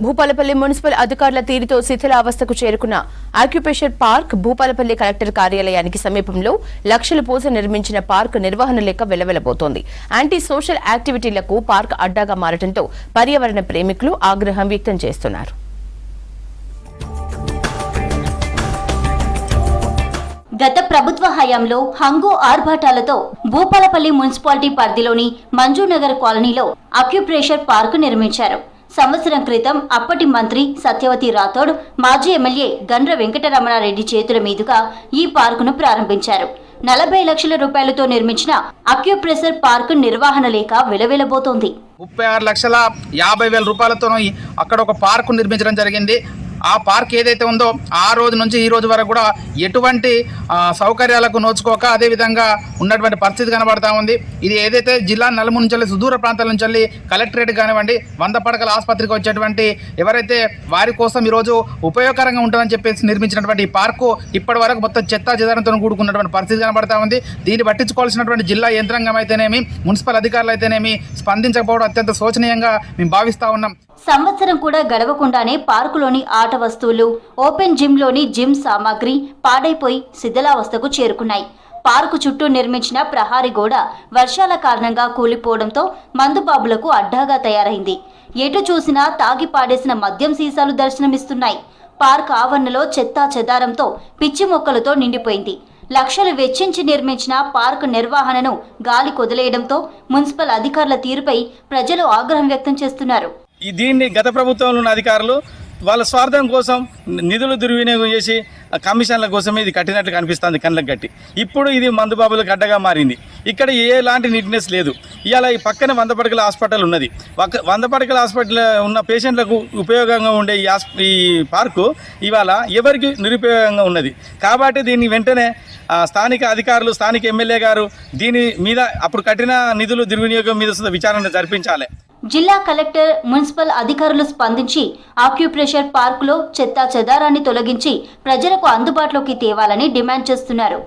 Bhupalpally municipal అధికారుల తీరుతో శిథిలావస్థకు చేరుకున్న ఆక్యుపేషన్ పార్క్ భూపాలపల్లి కలెక్టర్ కార్యాలయానికి సమీపంలో లక్షల పోసి నిర్మించిన పార్క్ నిర్వహణ లేక వెలవెలబోతోంది. యాంటీ సోషల్ యాక్టివిటీలకు పార్క్ అడ్డాగా మారడంతో పర్యావరణ ప్రేమికులు ఆగ్రహం వ్యక్తం చేస్తున్నారు. గత ప్రభుత్వ హయాంలో హంగు ఆర్భాటాలతో భూపాలపల్లి మున్సిపాలిటీ పరిధిలోని మంజూనగర్ కాలనీలో అక్యుప్రెషర్ పార్కు నిర్మించారు. సంవత్సరం క్రితం అప్పటి మంత్రి సత్యవతి రాథోడ్, మాజీ ఎమ్మెల్యే గండ్ర వెంకటరమణారెడ్డి చేతుల మీదుగా ఈ పార్కును ప్రారంభించారు. 40 లక్షల రూపాయలతో నిర్మించిన అక్యుప్రెషర్ పార్కు నిర్వహణ లేక వెలవెలబోతోంది. 36,50,000 రూపాయలతో అక్కడ ఒక పార్కు నిర్మించడం జరిగింది. ఆ పార్క్ ఏదైతే ఉందో ఆ రోజు నుంచి ఈ రోజు వరకు కూడా ఎటువంటి సౌకర్యాలకు నోచుకోక అదేవిధంగా ఉన్నటువంటి పరిస్థితి కనబడతా ఉంది. ఇది ఏదైతే జిల్లా నలుమూల నుంచి సుదూర ప్రాంతాల నుంచి కలెక్టరేట్ కానివ్వండి 100 పడకల ఆసుపత్రికి వచ్చేటువంటి ఎవరైతే వారి కోసం ఈరోజు ఉపయోగకరంగా ఉంటుందని చెప్పేసి నిర్మించినటువంటి ఈ పార్కు ఇప్పటి వరకు మొత్తం చెత్తా చెదారంతో కూడుకున్నటువంటి పరిస్థితి కనబడతా ఉంది. దీన్ని పట్టించుకోవాల్సినటువంటి జిల్లా యంత్రాంగం అయితేనేమి, మున్సిపల్ అధికారులు అయితేనేమి స్పందించకపోవడం అత్యంత శోచనీయంగా మేము భావిస్తా ఉన్నాం. సంవత్సరం కూడా గడవకుండానే పార్కులోని ఆట వస్తువులు, ఓపెన్ జిమ్లోని జిమ్ సామాగ్రి పాడైపోయి శిథిలావస్థకు చేరుకున్నాయి. పార్కు చుట్టూ నిర్మించిన ప్రహారీ గోడ వర్షాల కారణంగా కూలిపోవడంతో మందుబాబులకు అడ్డాగా తయారైంది. ఎటు చూసినా తాగి పాడేసిన మద్యం సీసాలు దర్శనమిస్తున్నాయి. పార్క్ ఆవరణలో చెత్తా చెదారంతో పిచ్చి మొక్కలతో నిండిపోయింది. లక్షలు వెచ్చించి నిర్మించిన పార్కు నిర్వహణను గాలి కొదిలేయడంతో మున్సిపల్ అధికారుల తీరుపై ప్రజలు ఆగ్రహం వ్యక్తం చేస్తున్నారు. దీన్ని గత ప్రభుత్వంలో ఉన్న అధికారులు వాళ్ళ స్వార్థం కోసం నిధులు దుర్వినియోగం చేసి కమిషన్ల కోసమే ఇది కట్టినట్లు కనిపిస్తుంది కళ్ళకు కట్టి. ఇప్పుడు ఇది మందుబాబులకు అడ్డగా మారింది. ఇక్కడ ఎలాంటి నీట్నెస్ లేదు. ఇవాళ ఈ పక్కన 100 పడకల హాస్పిటల్ ఉన్నది. 100 పడకల హాస్పిటల్ ఉన్న పేషెంట్లకు ఉపయోగంగా ఉండే ఈ పార్కు ఇవాళ ఎవరికి నిరుపయోగంగా ఉన్నది. కాబట్టి దీన్ని వెంటనే స్థానిక అధికారులు, స్థానిక ఎమ్మెల్యే గారు దీని మీద అప్పుడు కట్టిన నిధులు దుర్వినియోగం మీద విచారణ జరిపించాలి. జిల్లా కలెక్టర్, మున్సిపల్ అధికారులు స్పందించి ఆక్యుప్రెషర్ పార్కులో చెత్తా చెదారాన్ని తొలగించి ప్రజలకు అందుబాటులోకి తేవాలని డిమాండ్ చేస్తున్నారు.